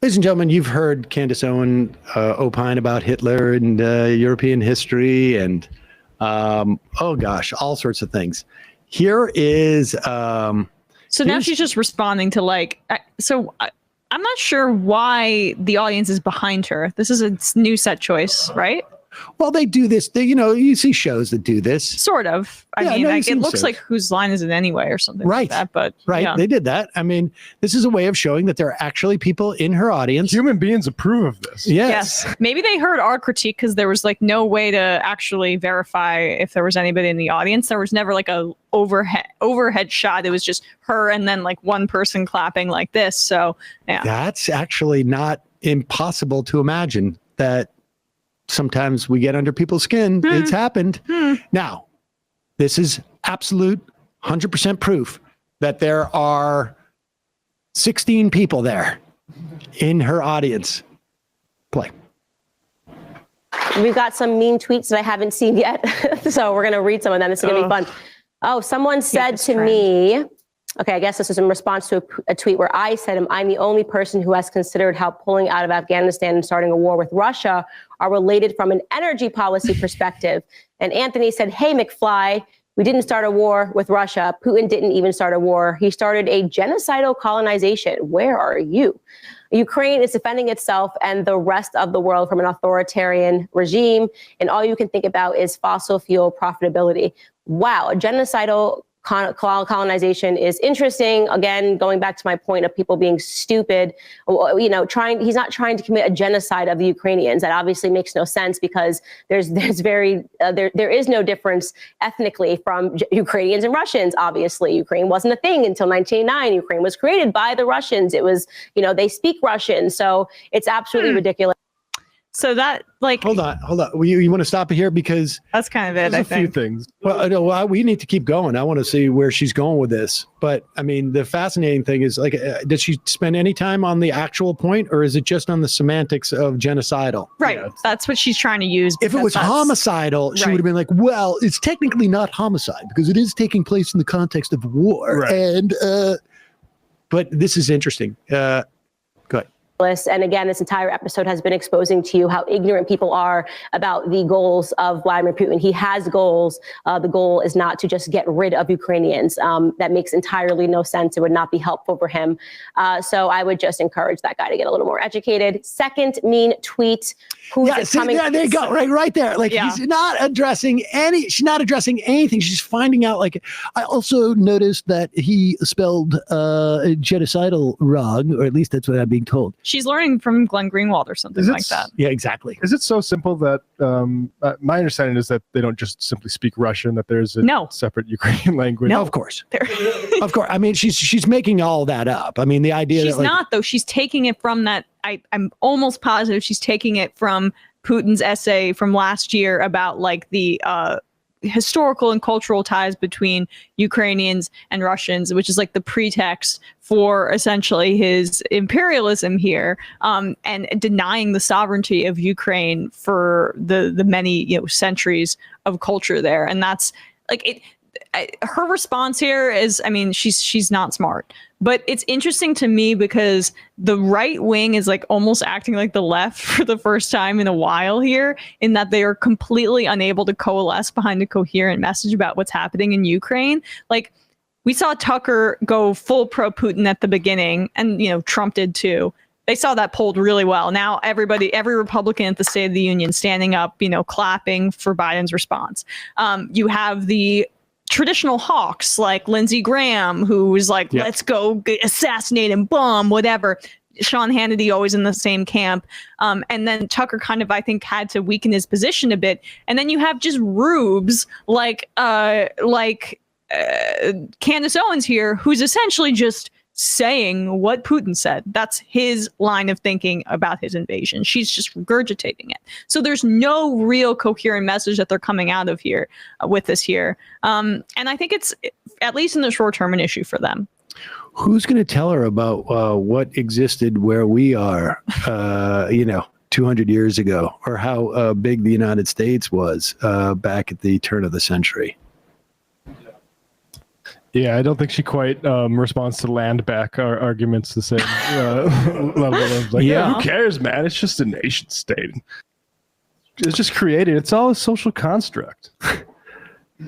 Ladies and gentlemen, you've heard Candace Owens opine about Hitler and European history and, oh gosh, all sorts of things. Here is... so now she's just responding to I'm not sure why the audience is behind her. This is a new set choice, right? Well, they do this. You see shows that do this. Sort of. It looks like Whose Line Is It Anyway or something like that. But yeah. They did that. I mean, this is a way of showing that there are actually people in her audience. Human beings approve of this. Yes. Maybe they heard our critique because there was no way to actually verify if there was anybody in the audience. There was never a overhead shot. It was just her and then one person clapping like this. So yeah. That's actually not impossible to imagine that. Sometimes we get under people's skin. It's happened. Now, this is absolute 100% proof that there are 16 people there in her audience. Play. We've got some mean tweets that I haven't seen yet. So we're going to read some of them. It's going to be fun. Oh, someone said to me, okay, I guess this is in response to a tweet where I said, I'm the only person who has considered how pulling out of Afghanistan and starting a war with Russia are related from an energy policy perspective. And Anthony said, hey, McFly, we didn't start a war with Russia. Putin didn't even start a war. He started a genocidal colonization. Where are you? Ukraine is defending itself and the rest of the world from an authoritarian regime. And all you can think about is fossil fuel profitability. Wow, a genocidal colonization is interesting. Again, going back to my point of people being stupid, he's not trying to commit a genocide of the Ukrainians. That obviously makes no sense because there is no difference ethnically from Ukrainians and Russians. Obviously, Ukraine wasn't a thing until 1989. Ukraine was created by the Russians. It was, they speak Russian. So it's absolutely ridiculous. So that hold on. You want to stop it here because that's kind of it. There's a few things. Well, we need to keep going. I want to see where she's going with this. But I mean, the fascinating thing is did she spend any time on the actual point, or is it just on the semantics of genocidal? Right. That's what she's trying to use. If it was homicidal, she would have been like, well, it's technically not homicide because it is taking place in the context of war. Right. And but this is interesting. Go ahead. And again, this entire episode has been exposing to you how ignorant people are about the goals of Vladimir Putin. He has goals. The goal is not to just get rid of Ukrainians. That makes entirely no sense. It would not be helpful for him. So I would just encourage that guy to get a little more educated. Second mean tweet. There you go. Right there. He's not addressing she's not addressing anything. She's finding out, I also noticed that he spelled genocidal wrong, or at least that's what I'm being told. She's learning from Glenn Greenwald or something like that. Yeah, exactly. Is it so simple that my understanding is that they don't just simply speak Russian, that there's a separate Ukrainian language? No, of course. Of course. I mean, she's making all that up. I mean, the idea she's not, though. She's taking it from that. I'm almost positive she's taking it from Putin's essay from last year about the historical and cultural ties between Ukrainians and Russians, which is the pretext for essentially his imperialism here, and denying the sovereignty of Ukraine for the many centuries of culture there. And that's her response here is, she's not smart, but it's interesting to me because the right wing is almost acting like the left for the first time in a while here, in that they are completely unable to coalesce behind a coherent message about what's happening in Ukraine. We saw Tucker go full pro Putin at the beginning, and Trump did too. They saw that polled really well. Now every Republican at the State of the Union standing up, clapping for Biden's response. You have the traditional hawks like Lindsey Graham, who was let's go assassinate and bomb, whatever. Sean Hannity always in the same camp. And then Tucker kind of, I think, had to weaken his position a bit. And then you have just rubes like Candace Owens here, who's essentially just saying what Putin said. That's his line of thinking about his invasion. She's just regurgitating it. So there's no real coherent message that they're coming out of here with this here. And I think it's, at least in the short term, an issue for them. Who's going to tell her about what existed where we are, 200 years ago, or how big the United States was back at the turn of the century? Yeah, I don't think she quite responds to land back arguments the same level of like, yeah, who cares, man? It's just a nation state. It's just created. It's all a social construct.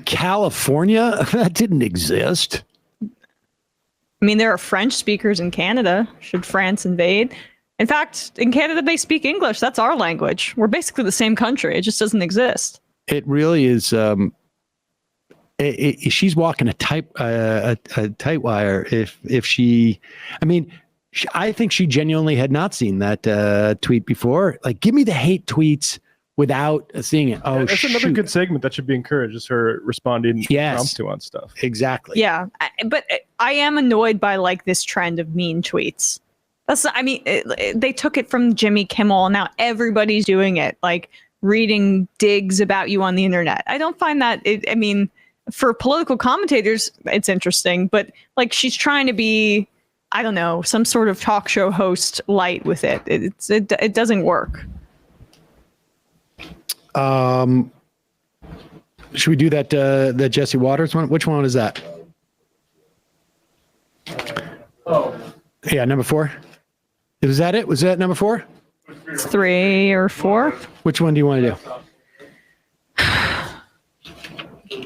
California? That didn't exist. I mean, there are French speakers in Canada. Should France invade? In fact, in Canada, they speak English. That's our language. We're basically the same country. It just doesn't exist. It really is. She's walking a tight wire. If she, I mean, I think she genuinely had not seen that tweet before. Like, give me the hate tweets without seeing it. Oh, that's another good segment that should be encouraged. Is her responding impromptu on stuff. Exactly. Yeah, but I am annoyed by like this trend of mean tweets. They took it from Jimmy Kimmel, and now everybody's doing it. Like reading digs about you on the internet. I don't find that. I mean, for political commentators, it's interesting, but like she's trying to be, I don't know, some sort of talk show host light with it. It doesn't work. Should we do that Jesse Waters one? Which one is that? Oh, yeah, number 4. Was that it? Was that number 4? It's 3 or 4. Which one do you want to do?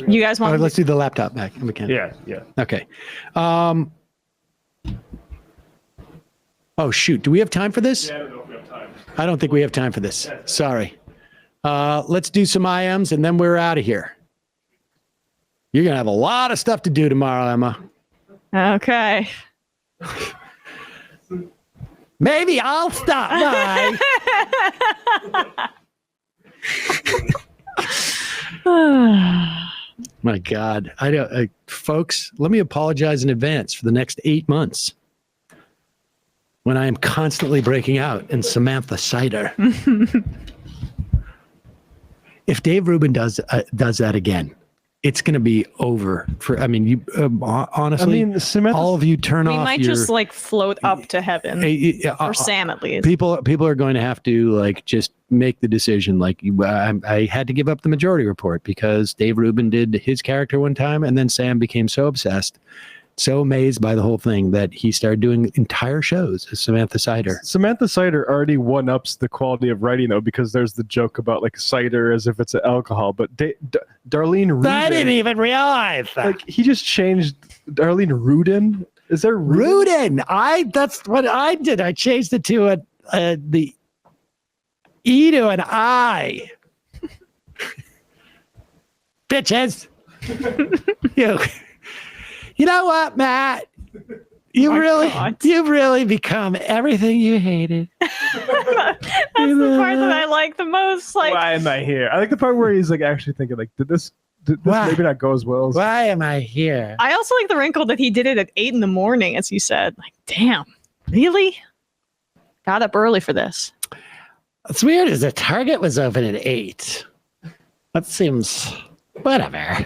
You guys want? Let's do the laptop back. Yeah. Okay. Oh shoot! Do we have time for this? Yeah, I don't know if we have time. I don't think we have time for this. Sorry. Let's do some IMs and then we're out of here. You're going to have a lot of stuff to do tomorrow, Emma. Okay. Maybe I'll stop by. My God. Folks, let me apologize in advance for the next 8 months when I am constantly breaking out in Samantha Cider. If Dave Rubin does that again, it's going to be over. You honestly, Samantha, all of you turn off. We might just like float up to heaven for Sam at least. People are going to have to like just make the decision. Like I had to give up the Majority Report because Dave Rubin did his character one time, and then Sam became so obsessed, so amazed by the whole thing that he started doing entire shows as Samantha Cider. Samantha Cider already one-ups the quality of writing, though, because there's the joke about like cider as if it's an alcohol. But Darlene Rudin... I didn't even realize that. Like, he just changed Darlene Rudin. Is there Rudin? That's what I did. I changed it to the E to an I. Bitches. You know what, Matt? You've really become everything you hated. That's the part that I like the most. Like, why am I here? I like the part where he's like actually thinking, like, did this maybe not go as well? Why am I here? I also like the wrinkle that he did it at 8 a.m, as you said. Like, damn, really? Got up early for this. What's weird is the Target was open at 8. That seems whatever.